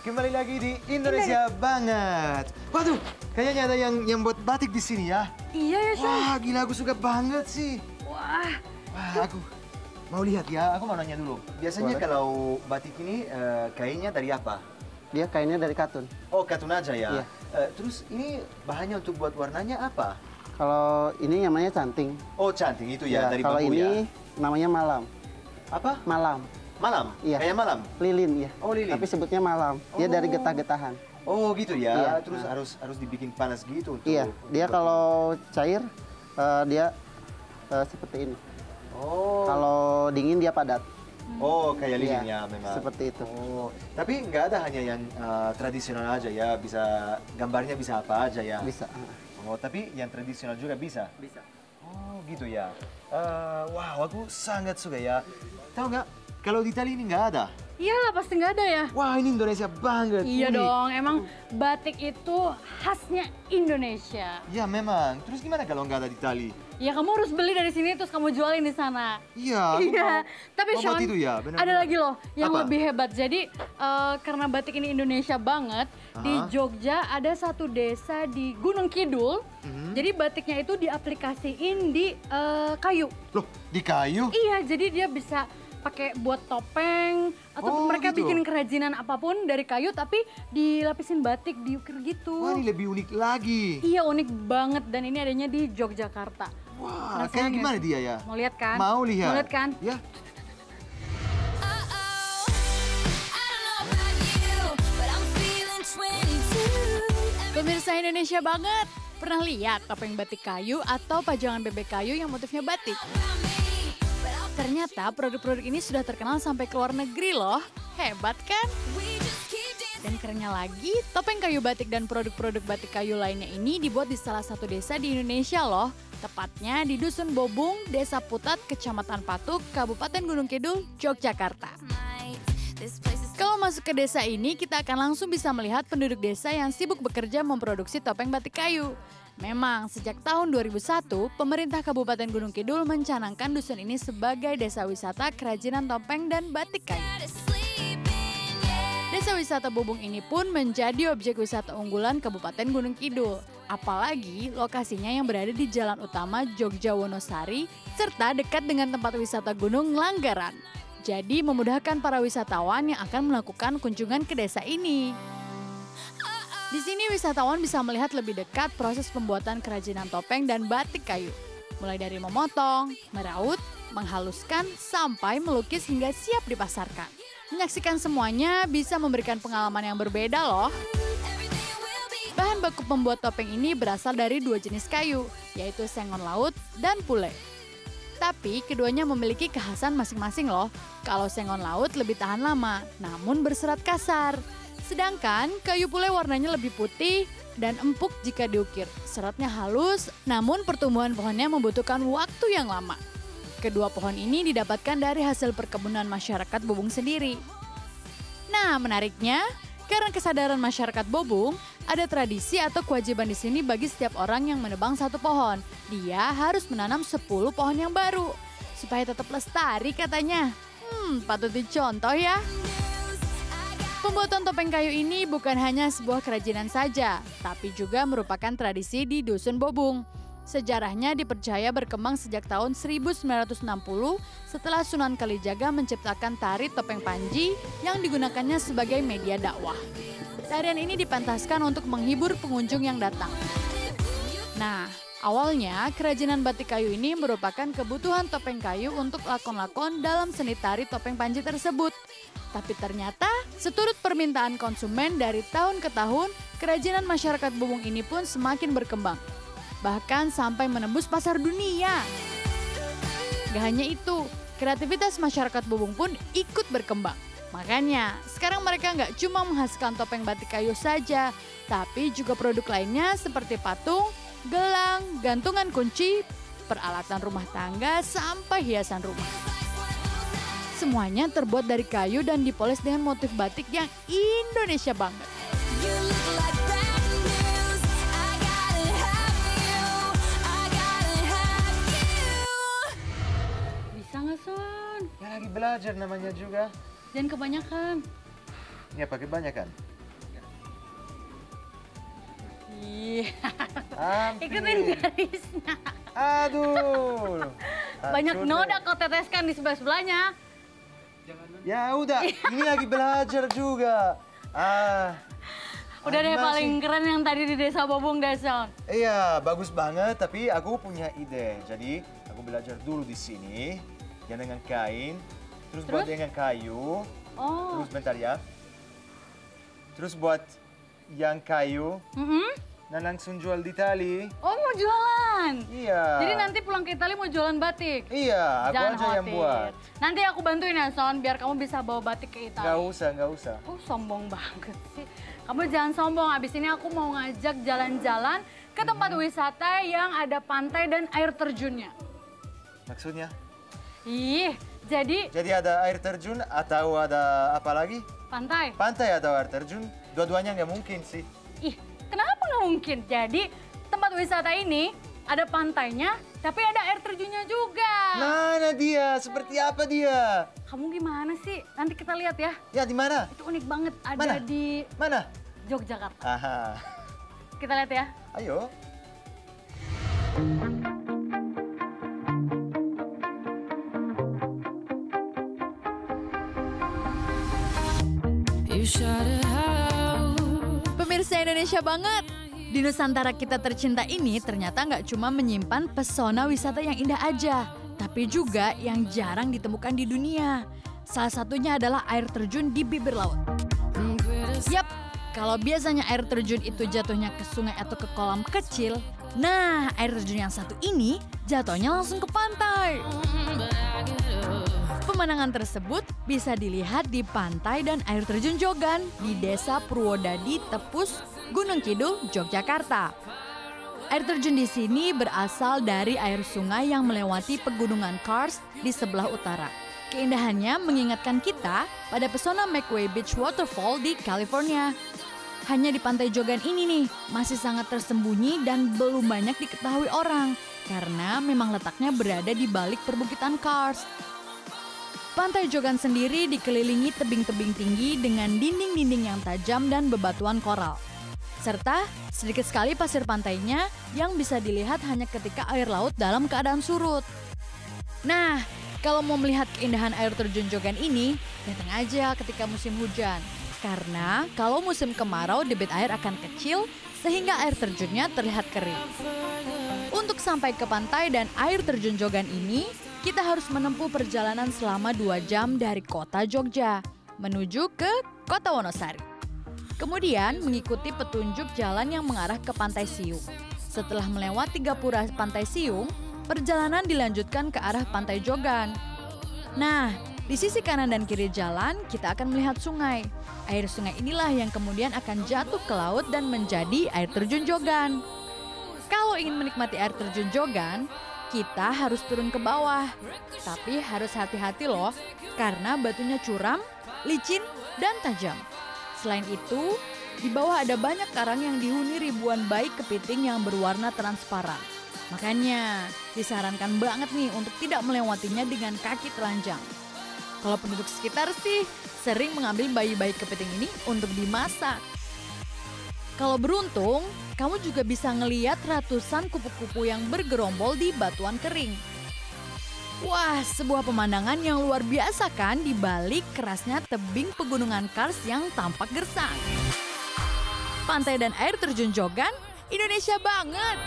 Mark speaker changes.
Speaker 1: kembali lagi di Indonesia Banget. Waduh, kayaknya ada yang buat batik di sini ya.
Speaker 2: Iya ya, Sean.
Speaker 1: Wah, gila aku suka banget sih.
Speaker 2: Wah.
Speaker 1: Aku mau lihat ya, aku mau nanya dulu. Biasanya
Speaker 3: Boleh.
Speaker 1: kalau batik ini kainnya dari apa?
Speaker 3: Dia kainnya dari katun.
Speaker 1: Oh, katun aja ya?
Speaker 3: Iya.
Speaker 1: Terus ini bahannya untuk buat warnanya apa?
Speaker 3: Kalau ini namanya canting.
Speaker 1: Oh, canting itu ya, dari
Speaker 3: kalau
Speaker 1: bambu
Speaker 3: ini
Speaker 1: ya?
Speaker 3: namanya malam.
Speaker 1: Apa?
Speaker 3: Malam.
Speaker 1: Malam?
Speaker 3: Iya.
Speaker 1: Kayak malam?
Speaker 3: Lilin ya.
Speaker 1: Oh, lilin.
Speaker 3: Tapi sebutnya malam. Dia dari
Speaker 1: Oh.
Speaker 3: getah-getahan.
Speaker 1: Oh, gitu ya?
Speaker 3: Iya.
Speaker 1: Terus harus dibikin panas gitu untuk...
Speaker 3: Iya, dia kalau cair dia seperti ini.
Speaker 1: Oh.
Speaker 3: Kalau dingin dia padat.
Speaker 1: Oh, kayak lilin
Speaker 3: Iya,
Speaker 1: ya memang.
Speaker 3: seperti itu.
Speaker 1: Oh, tapi nggak ada hanya yang tradisional aja ya, bisa gambarnya bisa apa aja ya?
Speaker 3: Bisa.
Speaker 1: Oh, tapi yang tradisional juga bisa?
Speaker 3: Bisa.
Speaker 1: Oh, gitu ya. Wow, aku sangat suka ya. Tahu nggak, kalau di Itali ini nggak ada.
Speaker 2: Iyalah pasti nggak ada ya.
Speaker 1: Wah, ini Indonesia banget.
Speaker 2: Iya
Speaker 1: unik.
Speaker 2: dong, emang batik itu khasnya Indonesia.
Speaker 1: Ya memang. Terus gimana kalau nggak ada di Itali?
Speaker 2: Ya kamu harus beli dari sini terus kamu jualin di sana.
Speaker 1: Iya. aku
Speaker 2: Iya,
Speaker 1: mau-
Speaker 2: tapi
Speaker 1: mau buat
Speaker 2: Sean,
Speaker 1: itu ya, benar-benar.
Speaker 2: ada lagi loh yang
Speaker 1: Apa?
Speaker 2: lebih hebat. Jadi karena batik ini Indonesia banget, di
Speaker 1: Aha.
Speaker 2: Jogja ada satu desa di Gunung Kidul. Jadi batiknya itu diaplikasiin di kayu.
Speaker 1: Loh, di kayu?
Speaker 2: Iya, jadi dia bisa pakai buat topeng atau
Speaker 1: Oh,
Speaker 2: mereka
Speaker 1: gitu.
Speaker 2: bikin kerajinan apapun dari kayu tapi dilapisin batik, diukir gitu.
Speaker 1: Wah, ini lebih unik lagi.
Speaker 2: Iya, unik banget dan ini adanya di Yogyakarta.
Speaker 1: Wah,
Speaker 2: Penasaran
Speaker 1: kayak
Speaker 2: nggak
Speaker 1: gimana
Speaker 2: sih?
Speaker 1: dia ya?
Speaker 2: Mau lihat kan?
Speaker 1: Mau lihat.
Speaker 2: Mau lihat kan?
Speaker 1: Ya.
Speaker 2: Pemirsa Indonesia banget, pernah lihat topeng batik kayu atau pajangan bebek kayu yang motifnya batik? Ternyata produk-produk ini sudah terkenal sampai ke luar negeri loh. Hebat kan? Dan kerennya lagi, topeng kayu batik dan produk-produk batik kayu lainnya ini dibuat di salah satu desa di Indonesia loh. Tepatnya di Dusun Bobung, Desa Putat, Kecamatan Patuk, Kabupaten Gunung Kidul, Yogyakarta. Kalau masuk ke desa ini, kita akan langsung bisa melihat penduduk desa yang sibuk bekerja memproduksi topeng batik kayu. Memang, sejak tahun 2001, pemerintah Kabupaten Gunung Kidul mencanangkan dusun ini sebagai desa wisata kerajinan topeng dan batik kayu. Desa wisata Bobung ini pun menjadi objek wisata unggulan Kabupaten Gunung Kidul. Apalagi lokasinya yang berada di jalan utama Jogja Wonosari, serta dekat dengan tempat wisata Gunung Langgaran. Jadi memudahkan para wisatawan yang akan melakukan kunjungan ke desa ini. Di sini wisatawan bisa melihat lebih dekat proses pembuatan kerajinan topeng dan batik kayu. Mulai dari memotong, meraut, menghaluskan, sampai melukis hingga siap dipasarkan. Menyaksikan semuanya bisa memberikan pengalaman yang berbeda loh. Bahan baku pembuat topeng ini berasal dari dua jenis kayu, yaitu sengon laut dan pule. Tapi keduanya memiliki kekhasan masing-masing loh. Kalau sengon laut lebih tahan lama, namun berserat kasar. Sedangkan kayu pule warnanya lebih putih dan empuk jika diukir. Seratnya halus, namun pertumbuhan pohonnya membutuhkan waktu yang lama. Kedua pohon ini didapatkan dari hasil perkebunan masyarakat Bobung sendiri. Nah, menariknya, karena kesadaran masyarakat Bobung, ada tradisi atau kewajiban di sini bagi setiap orang yang menebang satu pohon. Dia harus menanam 10 pohon yang baru, supaya tetap lestari katanya. Patut dicontoh ya. Pembuatan topeng kayu ini bukan hanya sebuah kerajinan saja, tapi juga merupakan tradisi di Dusun Bobung. Sejarahnya dipercaya berkembang sejak tahun 1960 setelah Sunan Kalijaga menciptakan tari topeng Panji yang digunakannya sebagai media dakwah. Tarian ini dipentaskan untuk menghibur pengunjung yang datang. Nah, awalnya kerajinan batik kayu ini merupakan kebutuhan topeng kayu untuk lakon-lakon dalam seni tari topeng Panji tersebut. Tapi ternyata seturut permintaan konsumen dari tahun ke tahun, kerajinan masyarakat Bobung ini pun semakin berkembang. Bahkan sampai menembus pasar dunia. Gak hanya itu, kreativitas masyarakat Bobung pun ikut berkembang. Makanya, sekarang mereka nggak cuma menghasilkan topeng batik kayu saja, tapi juga produk lainnya seperti patung, gelang, gantungan kunci, peralatan rumah tangga, sampai hiasan rumah. Semuanya terbuat dari kayu dan dipoles dengan motif batik yang Indonesia banget. Bisa nggak, Son?
Speaker 1: Ya lagi belajar namanya juga.
Speaker 2: Jangan kebanyakan.
Speaker 1: Ya pakai banyak kan?
Speaker 4: Ih,
Speaker 1: Hampir.
Speaker 4: ikutin garisnya.
Speaker 1: Aduh.
Speaker 4: Banyak
Speaker 1: Hancur
Speaker 4: noda
Speaker 1: deh.
Speaker 4: kau teteskan di sebelah-sebelahnya.
Speaker 1: Ya udah, ini lagi belajar juga.
Speaker 4: Udah deh
Speaker 1: gimana
Speaker 4: paling
Speaker 1: sih?
Speaker 4: keren yang tadi di Desa Bobong Dason.
Speaker 1: Iya, bagus banget, tapi aku punya ide. Jadi, aku belajar dulu di sini, yang dengan kain, terus buat dengan kayu,
Speaker 4: Oh.
Speaker 1: terus bentar ya. Terus buat yang kayu, dan langsung jual di tali.
Speaker 4: Oh, mau jualan.
Speaker 1: Iya.
Speaker 4: Jadi nanti pulang ke Italia mau jualan batik.
Speaker 1: Iya, aku
Speaker 4: Jangan
Speaker 1: aja yang
Speaker 4: khawatir.
Speaker 1: buat.
Speaker 4: Nanti aku bantuin ya, Son, biar kamu bisa bawa batik ke Italia.
Speaker 1: Nggak usah.
Speaker 4: Oh, sombong banget sih. Kamu jangan sombong, abis ini aku mau ngajak jalan-jalan ke tempat wisata yang ada pantai dan air terjunnya.
Speaker 1: Maksudnya?
Speaker 4: Ih, jadi
Speaker 1: Jadi ada air terjun atau ada apa lagi?
Speaker 4: pantai.
Speaker 1: Pantai atau air terjun? Dua-duanya nggak mungkin sih.
Speaker 4: Ih, kenapa nggak mungkin? Jadi tempat wisata ini ada pantainya, tapi ada air terjunnya juga.
Speaker 1: Mana dia? Seperti apa dia?
Speaker 4: Kamu gimana sih? Nanti kita lihat ya.
Speaker 1: Ya, di mana?
Speaker 4: Itu unik banget, ada
Speaker 1: Mana?
Speaker 4: di
Speaker 1: Mana?
Speaker 4: Yogyakarta.
Speaker 1: Aha.
Speaker 4: Kita lihat ya.
Speaker 1: Ayo.
Speaker 2: Pemirsa Indonesia banget! Di Nusantara kita tercinta ini ternyata nggak cuma menyimpan pesona wisata yang indah aja, tapi juga yang jarang ditemukan di dunia. Salah satunya adalah air terjun di bibir laut. Yap, kalau biasanya air terjun itu jatuhnya ke sungai atau ke kolam kecil, nah air terjun yang satu ini jatuhnya langsung ke pantai. Pemandangan tersebut bisa dilihat di pantai dan air terjun Jogan di Desa Purwodadi, Tepus, Gunung Kidul, Yogyakarta. Air terjun di sini berasal dari air sungai yang melewati pegunungan Kars di sebelah utara. Keindahannya mengingatkan kita pada pesona McWay Beach Waterfall di California. Hanya di pantai Jogan ini nih, masih sangat tersembunyi dan belum banyak diketahui orang karena memang letaknya berada di balik perbukitan Kars. Pantai Jogan sendiri dikelilingi tebing-tebing tinggi dengan dinding-dinding yang tajam dan bebatuan koral. Serta sedikit sekali pasir pantainya yang bisa dilihat hanya ketika air laut dalam keadaan surut. Nah, kalau mau melihat keindahan air terjun Jogan ini, datang aja ketika musim hujan. Karena kalau musim kemarau debit air akan kecil sehingga air terjunnya terlihat kering. Untuk sampai ke pantai dan air terjun Jogan ini, kita harus menempuh perjalanan selama 2 jam dari kota Jogja menuju ke kota Wonosari. Kemudian mengikuti petunjuk jalan yang mengarah ke Pantai Siung. Setelah melewati gapura Pantai Siung, perjalanan dilanjutkan ke arah Pantai Jogan. Nah, di sisi kanan dan kiri jalan kita akan melihat sungai. Air sungai inilah yang kemudian akan jatuh ke laut dan menjadi air terjun Jogan. Kalau ingin menikmati air terjun Jogan, kita harus turun ke bawah. Tapi harus hati-hati loh, karena batunya curam, licin, dan tajam. Selain itu, di bawah ada banyak karang yang dihuni ribuan bayi kepiting yang berwarna transparan. Makanya, disarankan banget nih untuk tidak melewatinya dengan kaki telanjang. Kalau penduduk sekitar sih, sering mengambil bayi-bayi kepiting ini untuk dimasak. Kalau beruntung, kamu juga bisa ngeliat ratusan kupu-kupu yang bergerombol di batuan kering. Wah, sebuah pemandangan yang luar biasa kan di balik kerasnya tebing pegunungan Kars yang tampak gersang. Pantai dan air terjun Jogan, Indonesia banget!